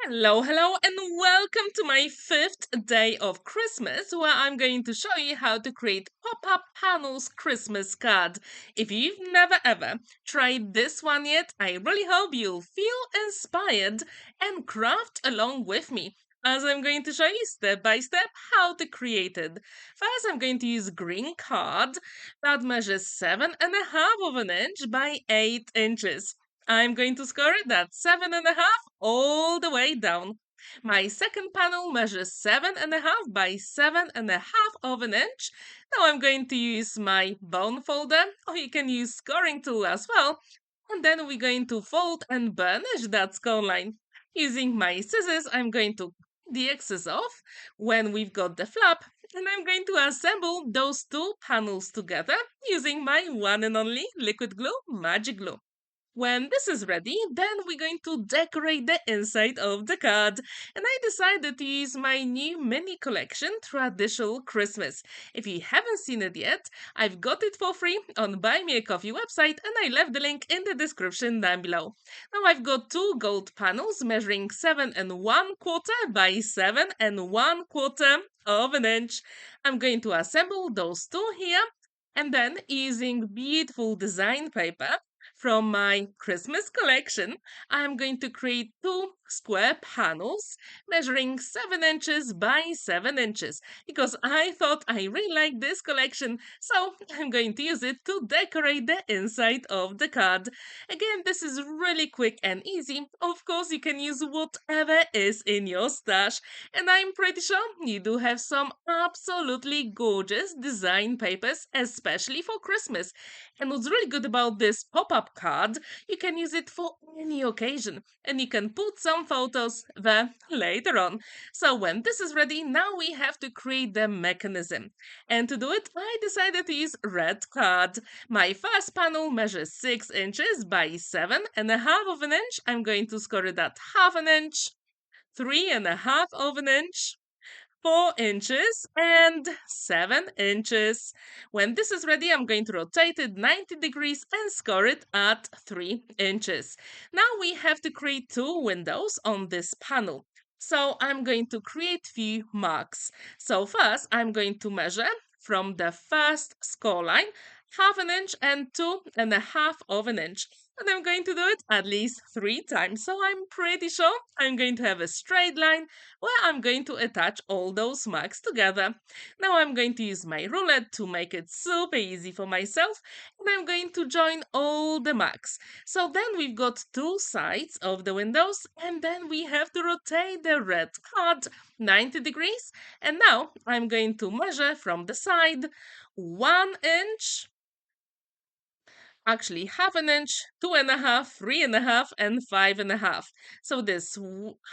Hello, and welcome to my fifth day of Christmas, where I'm going to show you how to create pop-up panels Christmas card. If you've never ever tried this one yet, I really hope you'll feel inspired and craft along with me, as I'm going to show you step by step how to create it. First, I'm going to use green card that measures 7.5 by 8 inches. I'm going to score it at 7.5 all the way down. My second panel measures 7.5 by 7.5 inches. Now I'm going to use my bone folder, or you can use scoring tool as well. And then we're going to fold and burnish that score line. Using my scissors, I'm going to cut the excess off when we've got the flap, and I'm going to assemble those two panels together using my one and only liquid glue, magic glue. When this is ready, then we're going to decorate the inside of the card. And I decided to use my new mini collection, Traditional Christmas. If you haven't seen it yet, I've got it for free on Buy Me a Coffee website, and I left the link in the description down below. Now I've got two gold panels measuring 7.25 by 7.25 inches. I'm going to assemble those two here, and then using beautiful design paper from my Christmas collection, I am going to create two square panels measuring 7 inches by 7 inches because I thought I really liked this collection, so I'm going to use it to decorate the inside of the card. Again, this is really quick and easy. Of course, you can use whatever is in your stash, and I'm pretty sure you do have some absolutely gorgeous design papers, especially for Christmas. And what's really good about this pop-up card, you can use it for any occasion, and you can put some photos there later on. So when this is ready, now we have to create the mechanism. And to do it, I decided to use red card. My first panel measures 6 inches by 7.5 inches. I'm going to score it at half an inch, 3.5 inches, 4 inches, and 7 inches. When this is ready, I'm going to rotate it 90 degrees and score it at 3 inches. Now we have to create two windows on this panel. So I'm going to create few marks. So first, I'm going to measure from the first score line half an inch and 2.5 inches. And I'm going to do it at least 3 times. So I'm pretty sure I'm going to have a straight line where I'm going to attach all those marks together. Now I'm going to use my ruler to make it super easy for myself, and I'm going to join all the marks. So then we've got two sides of the windows, and then we have to rotate the red card 90 degrees. And now I'm going to measure from the side 1 inch, actually half an inch, 2.5, 3.5, and 5.5. So this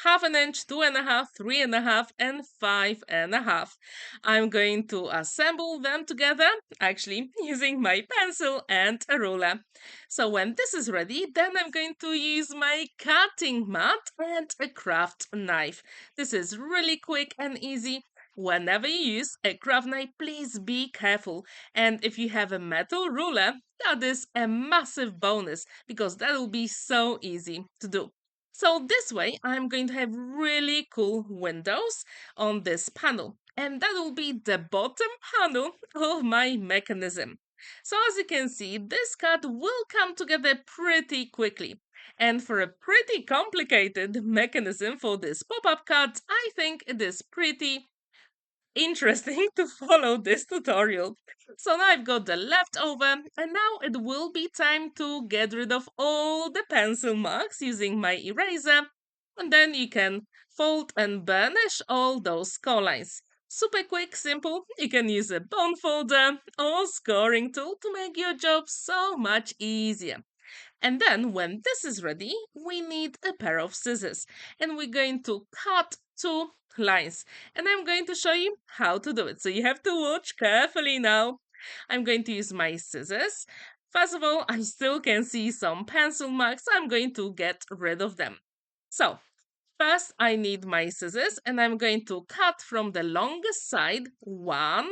half an inch, 2.5, 3.5, and 5.5. I'm going to assemble them together, actually using my pencil and a ruler. So when this is ready, then I'm going to use my cutting mat and a craft knife. This is really quick and easy. Whenever you use a craft knife, please be careful. And if you have a metal ruler, that is a massive bonus because that will be so easy to do. So this way, I'm going to have really cool windows on this panel. And that will be the bottom panel of my mechanism. So as you can see, this card will come together pretty quickly. And for a pretty complicated mechanism for this pop-up card, I think it is pretty interesting to follow this tutorial. So now I've got the leftover, and now it will be time to get rid of all the pencil marks using my eraser, and then you can fold and burnish all those score lines. Super quick, simple. You can use a bone folder or scoring tool to make your job so much easier. And then when this is ready, we need a pair of scissors, and we're going to cut two lines. And I'm going to show you how to do it. So you have to watch carefully now. I'm going to use my scissors. First of all, I still can see some pencil marks. So I'm going to get rid of them. So first, I need my scissors, and I'm going to cut from the longest side 1,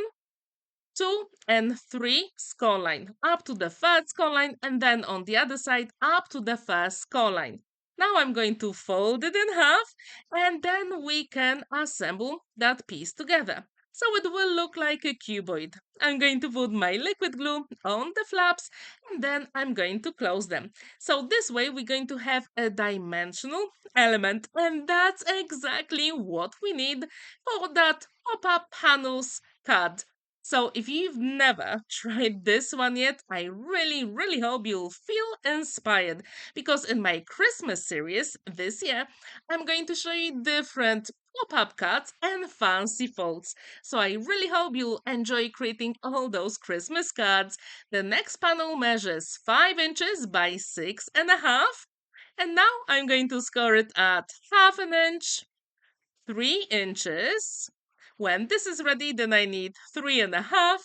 2, and 3 score line up to the third score line, and then on the other side up to the first score line. Now I'm going to fold it in half and then we can assemble that piece together. So it will look like a cuboid. I'm going to put my liquid glue on the flaps and then I'm going to close them. So this way we're going to have a dimensional element and that's exactly what we need for that pop-up panels card. So if you've never tried this one yet, I really, really hope you'll feel inspired because in my Christmas series this year, I'm going to show you different pop-up cards and fancy folds. So I really hope you'll enjoy creating all those Christmas cards. The next panel measures 5 inches by 6.5. And now I'm going to score it at half an inch, 3 inches. When this is ready, then I need 3.5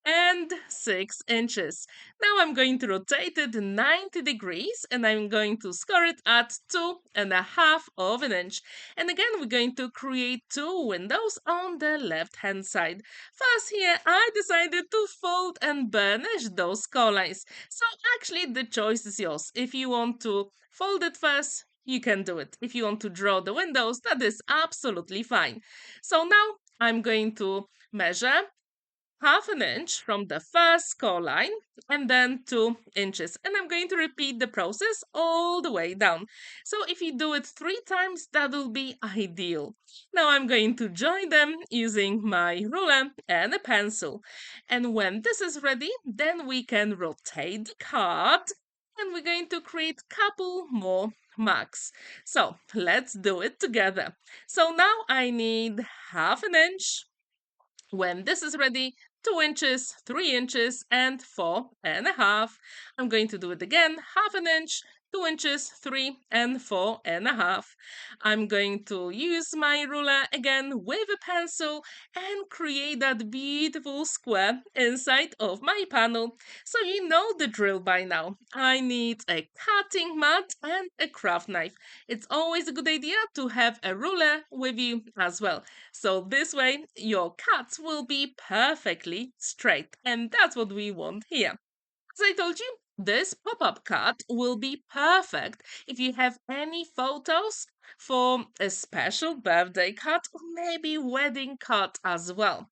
and 6 inches. Now I'm going to rotate it 90 degrees and I'm going to score it at 2.5 of an inch. And again, we're going to create 2 windows on the left hand side. First here, I decided to fold and burnish those collines. So actually the choice is yours. If you want to fold it first, you can do it. If you want to draw the windows, that is absolutely fine. So now I'm going to measure half an inch from the first score line and then 2 inches. And I'm going to repeat the process all the way down. So if you do it 3 times, that will be ideal. Now I'm going to join them using my ruler and a pencil. And when this is ready, then we can rotate the card and we're going to create a couple more marks. So let's do it together. So now I need half an inch. When this is ready, 2 inches, 3 inches, and 4.5. I'm going to do it again, half an inch, 2 inches, 3 and 4.5. I'm going to use my ruler again with a pencil and create that beautiful square inside of my panel. So you know the drill by now. I need a cutting mat and a craft knife. It's always a good idea to have a ruler with you as well. So this way your cuts will be perfectly straight and that's what we want here. As I told you, this pop-up cut will be perfect if you have any photos for a special birthday cut or maybe wedding cut as well.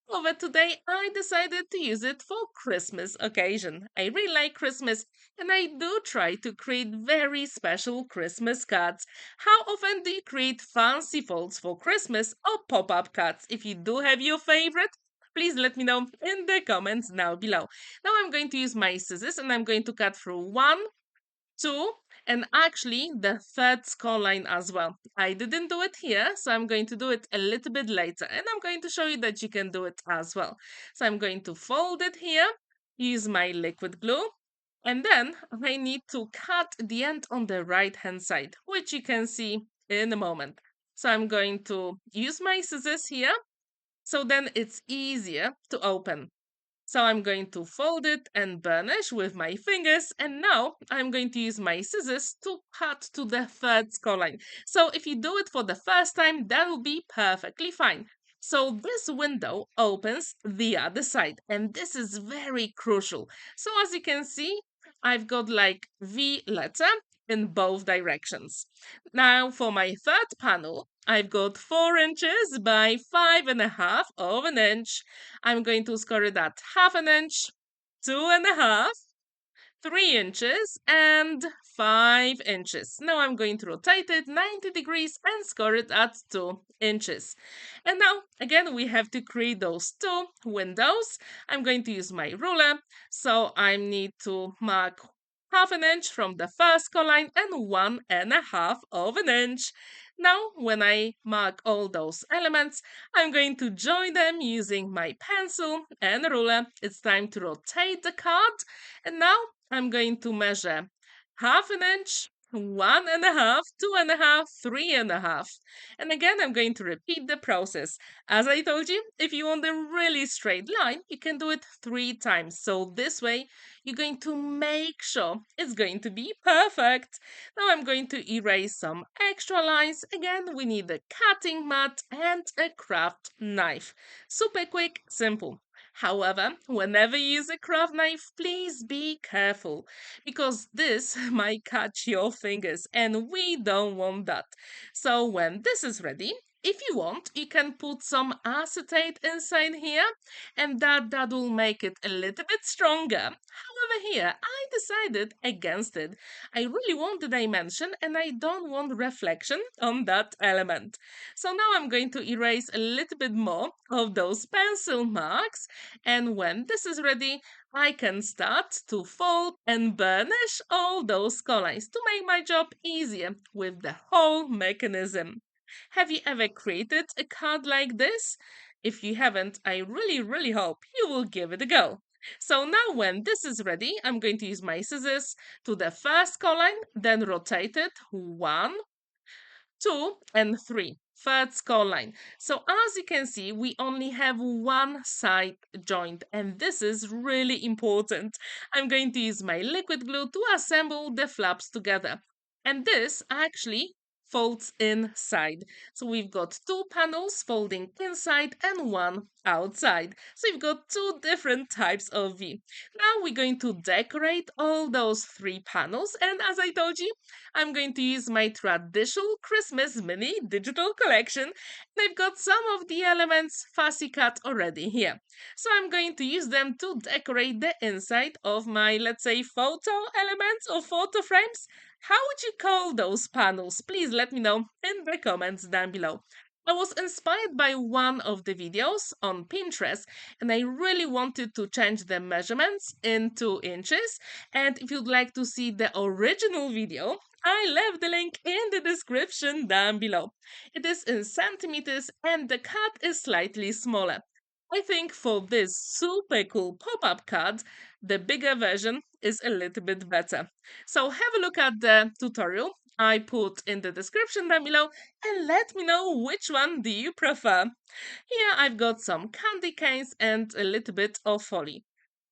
Over today, I decided to use it for Christmas occasion. I really like Christmas and I do try to create very special Christmas cards. How often do you create fancy folds for Christmas or pop-up cards? If you do have your favorite, please let me know in the comments now below. Now I'm going to use my scissors and I'm going to cut through 1, 2, and actually the third score line as well. I didn't do it here, so I'm going to do it a little bit later, and I'm going to show you that you can do it as well. So I'm going to fold it here, use my liquid glue, and then I need to cut the end on the right hand side, which you can see in a moment. So I'm going to use my scissors here, so then it's easier to open. So I'm going to fold it and burnish with my fingers. And now I'm going to use my scissors to cut to the third score line. So if you do it for the first time, that will be perfectly fine. So this window opens the other side. And this is very crucial. So as you can see, I've got like V letter in both directions. Now for my third panel, I've got 4 inches by 5.5 of an inch. I'm going to score it at half an inch, 2.5, 3 inches, and 5 inches. Now I'm going to rotate it 90 degrees and score it at 2 inches. And now, again, we have to create those 2 windows. I'm going to use my ruler, so I need to mark half an inch from the first score line and 1.5 of an inch. Now, when I mark all those elements, I'm going to join them using my pencil and ruler. It's time to rotate the card. And now I'm going to measure half an inch, 1.5, 2.5, 3.5. And again, I'm going to repeat the process. As I told you, if you want a really straight line, you can do it 3 times. So this way, you're going to make sure it's going to be perfect. Now I'm going to erase some extra lines. Again, we need a cutting mat and a craft knife. Super quick, simple. However, whenever you use a craft knife, please be careful because this might catch your fingers and we don't want that. So when this is ready, if you want, you can put some acetate inside here and that will make it a little bit stronger. However, here I decided against it. I really want the dimension and I don't want reflection on that element. So now I'm going to erase a little bit more of those pencil marks, and when this is ready, I can start to fold and burnish all those colors to make my job easier with the whole mechanism. Have you ever created a card like this? If you haven't, I really hope you will give it a go. So now when this is ready, I'm going to use my scissors to the first column, then rotate it 1, 2, and 3. Third score line. So as you can see, we only have one side joint, and this is really important. I'm going to use my liquid glue to assemble the flaps together. And this actually folds inside. So we've got two panels folding inside and one outside. So you've got two different types of V. Now we're going to decorate all those three panels, and as I told you, I'm going to use my traditional Christmas mini digital collection, and I've got some of the elements fussy cut already here. So I'm going to use them to decorate the inside of my, let's say, photo elements or photo frames. How would you call those panels? Please let me know in the comments down below. I was inspired by one of the videos on Pinterest and I really wanted to change the measurements into inches. And if you'd like to see the original video, I left the link in the description down below. It is in centimeters and the cut is slightly smaller. I think for this super cool pop-up card, the bigger version is a little bit better. So have a look at the tutorial I put in the description down below and let me know which one do you prefer. Here I've got some candy canes and a little bit of folly.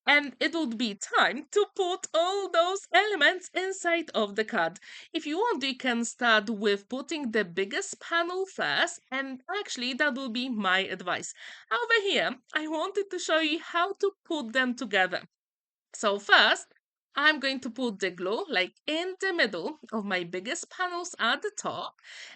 And it would be time to put all those elements inside of the card. If you want, you can start with putting the biggest panel first, and actually that will be my advice. Over here, I wanted to show you how to put them together. So first, I'm going to put the glue like in the middle of my biggest panels at the top,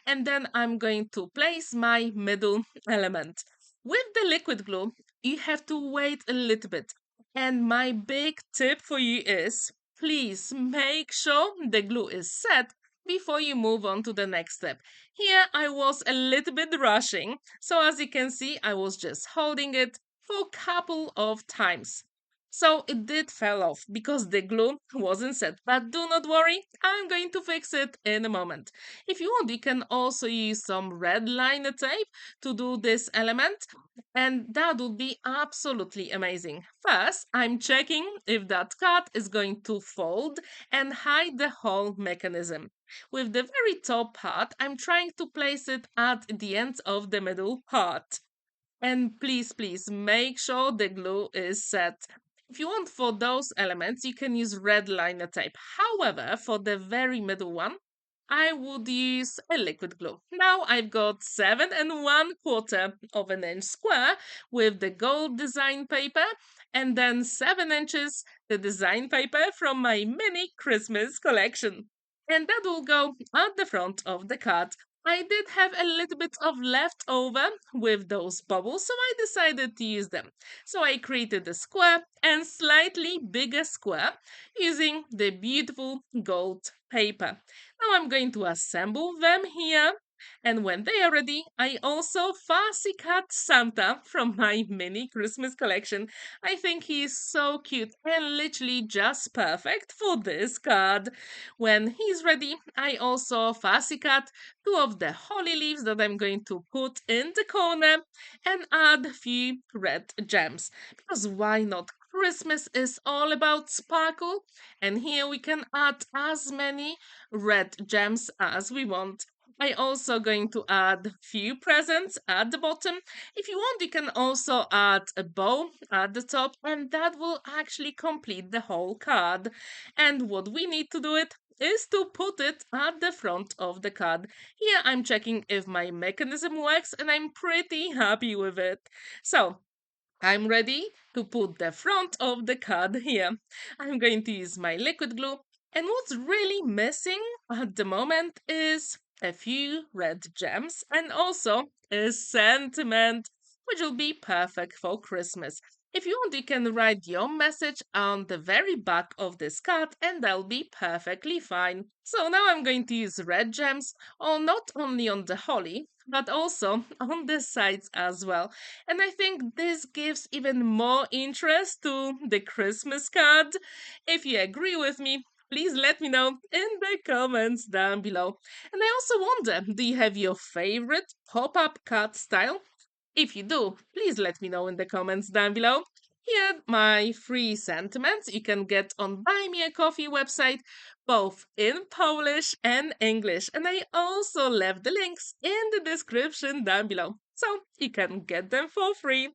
and then I'm going to place my middle element. With the liquid glue, you have to wait a little bit. And my big tip for you is please make sure the glue is set before you move on to the next step. Here I was a little bit rushing, so as you can see, I was just holding it for a couple of times. So it did fell off because the glue wasn't set, but do not worry, I'm going to fix it in a moment. If you want, you can also use some red liner tape to do this element, and that would be absolutely amazing. First, I'm checking if that cut is going to fold and hide the whole mechanism. With the very top part, I'm trying to place it at the end of the middle part. And please make sure the glue is set. If you want for those elements, you can use red liner tape. However, for the very middle one, I would use a liquid glue. Now I've got 7 1/4 of an inch square with the gold design paper and then 7 inches the design paper from my mini Christmas collection. And that will go at the front of the card. I did have a little bit of leftover with those bubbles, so I decided to use them. So I created a square and slightly bigger square using the beautiful gold paper. Now I'm going to assemble them here. And when they are ready, I also fussy cut Santa from my mini Christmas collection. I think he is so cute and literally just perfect for this card. When he's ready, I also fussy cut 2 of the holly leaves that I'm going to put in the corner and add a few red gems. Because why not? Christmas is all about sparkle, and here we can add as many red gems as we want. I also going to add few presents at the bottom. If you want, you can also add a bow at the top, and that will actually complete the whole card. And what we need to do it is to put it at the front of the card. Here I'm checking if my mechanism works, and I'm pretty happy with it. So I'm ready to put the front of the card here. I'm going to use my liquid glue. And what's really missing at the moment is a few red gems and also a sentiment, which will be perfect for Christmas. If you want, you can write your message on the very back of this card and that'll be perfectly fine. So now I'm going to use red gems, or not only on the holly, but also on the sides as well. And I think this gives even more interest to the Christmas card. If you agree with me, please let me know in the comments down below. And I also wonder, do you have your favorite pop-up card style? If you do, please let me know in the comments down below. Here, my free sentiments you can get on Buy Me a Coffee website, both in Polish and English. And I also left the links in the description down below, so you can get them for free.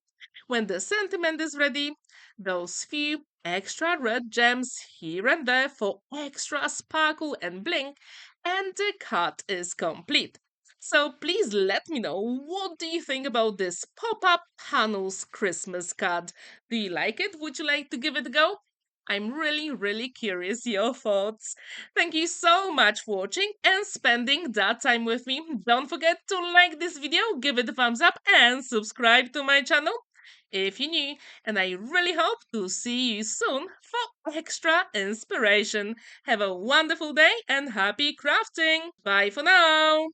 When the sentiment is ready, those few extra red gems here and there for extra sparkle and bling, and the card is complete. So please let me know, what do you think about this pop-up panels Christmas card? Do you like it? Would you like to give it a go? I'm really curious your thoughts. Thank you so much for watching and spending that time with me. Don't forget to like this video, give it a thumbs up and subscribe to my channel if you're new. And I really hope to see you soon for extra inspiration. Have a wonderful day and happy crafting. Bye for now.